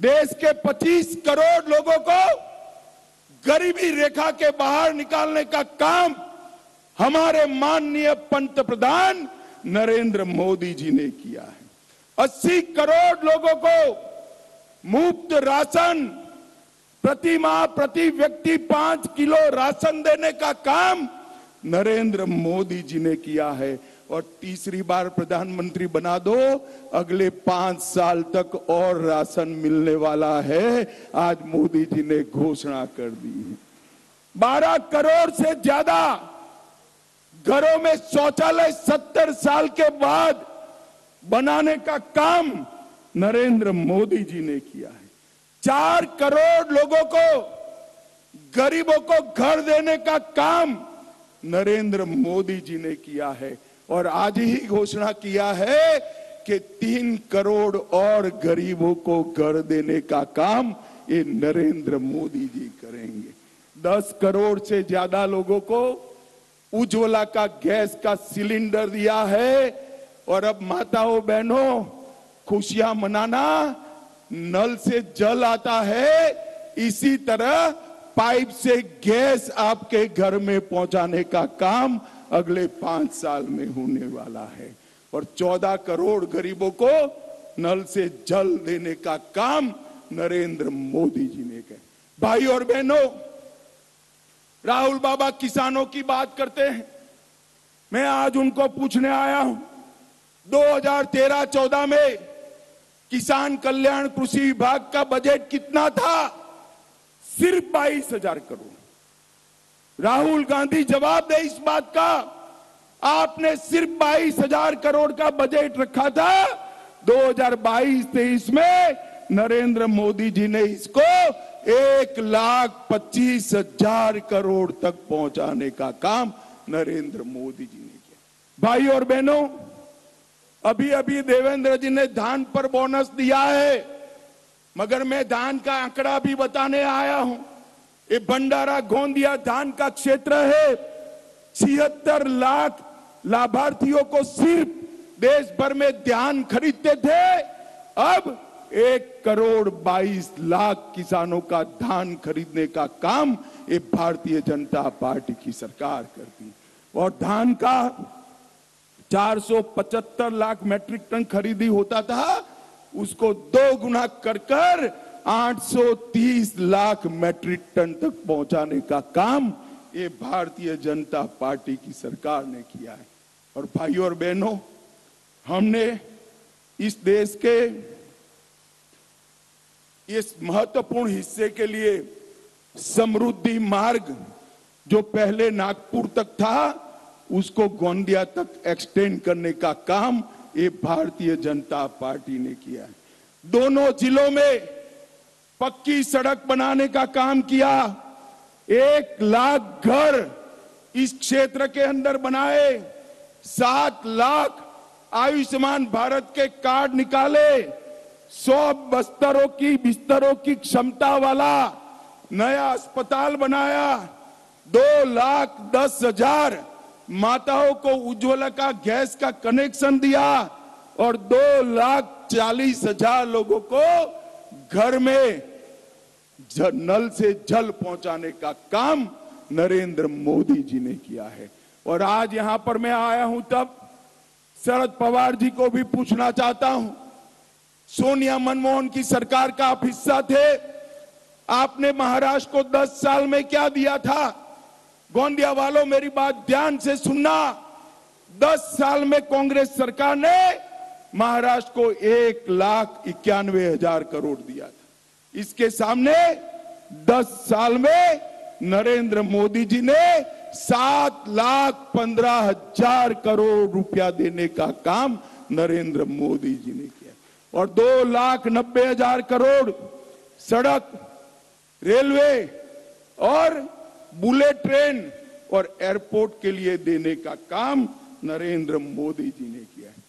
देश के 25 करोड़ लोगों को गरीबी रेखा के बाहर निकालने का काम हमारे माननीय पंतप्रधान नरेंद्र मोदी जी ने किया है। 80 करोड़ लोगों को मुफ्त राशन, प्रति माह प्रति व्यक्ति 5 किलो राशन देने का काम नरेंद्र मोदी जी ने किया है। और तीसरी बार प्रधानमंत्री बना दो, अगले 5 साल तक और राशन मिलने वाला है, आज मोदी जी ने घोषणा कर दी है। 12 करोड़ से ज्यादा घरों में शौचालय 70 साल के बाद बनाने का काम नरेंद्र मोदी जी ने किया है। 4 करोड़ लोगों को, गरीबों को घर देने का काम नरेंद्र मोदी जी ने किया है। और आज ही घोषणा किया है कि 3 करोड़ और गरीबों को घर देने का काम ये नरेंद्र मोदी जी करेंगे। 10 करोड़ से ज्यादा लोगों को उज्ज्वला का गैस का सिलेंडर दिया है। और अब माताओं बहनों, खुशियां मनाना, नल से जल आता है, इसी तरह पाइप से गैस आपके घर में पहुंचाने का काम अगले 5 साल में होने वाला है। और 14 करोड़ गरीबों को नल से जल देने का काम नरेंद्र मोदी जी ने किया। भाई और बहनों, राहुल बाबा किसानों की बात करते हैं, मैं आज उनको पूछने आया हूं, 2013-14 में किसान कल्याण कृषि विभाग का बजट कितना था? सिर्फ 22,000 करोड़। राहुल गांधी जवाब दे इस बात का, आपने सिर्फ 22,000 करोड़ का बजट रखा था। 2022-23 में नरेंद्र मोदी जी ने इसको 1,25,000 करोड़ तक पहुंचाने का काम नरेंद्र मोदी जी ने किया। भाई और बहनों, अभी अभी देवेंद्र जी ने धान पर बोनस दिया है, मगर मैं धान का आंकड़ा भी बताने आया हूं। ये भंडारा गोंदिया धान का क्षेत्र है। 76 लाख लाभार्थियों को सिर्फ देश भर में धान खरीदते थे, अब 1,22,00,000 किसानों का धान खरीदने का काम ये भारतीय जनता पार्टी की सरकार करती। और धान का 475 लाख मैट्रिक टन खरीदी होता था, उसको 2 गुना कर 830 लाख मैट्रिक टन तक पहुंचाने का काम ये भारतीय जनता पार्टी की सरकार ने किया है। और भाइयों और बहनों, हमने इस देश के इस महत्वपूर्ण हिस्से के लिए समृद्धि मार्ग जो पहले नागपुर तक था, उसको गोंदिया तक एक्सटेंड करने का काम ये भारतीय जनता पार्टी ने किया है। दोनों जिलों में पक्की सड़क बनाने का काम किया। 1 लाख घर इस क्षेत्र के अंदर बनाए। 7 लाख आयुष्मान भारत के कार्ड निकाले। 100 बिस्तरों की क्षमता वाला नया अस्पताल बनाया। 2,10,000 माताओं को उज्ज्वला का गैस का कनेक्शन दिया और 2,40,000 लोगों को घर में नल से जल पहुंचाने का काम नरेंद्र मोदी जी ने किया है। और आज यहां पर मैं आया हूं तब शरद पवार जी को भी पूछना चाहता हूं, सोनिया मनमोहन की सरकार का आप हिस्सा थे, आपने महाराष्ट्र को 10 साल में क्या दिया था? गोंदिया वालों, मेरी बात ध्यान से सुनना। 10 साल में कांग्रेस सरकार ने महाराष्ट्र को 1,91,000 करोड़ दिया था। इसके सामने 10 साल में नरेंद्र मोदी जी ने 7,15,000 करोड़ रुपया देने का काम नरेंद्र मोदी जी ने किया। और 2,90,000 करोड़ सड़क, रेलवे और बुलेट ट्रेन और एयरपोर्ट के लिए देने का काम नरेंद्र मोदी जी ने किया है।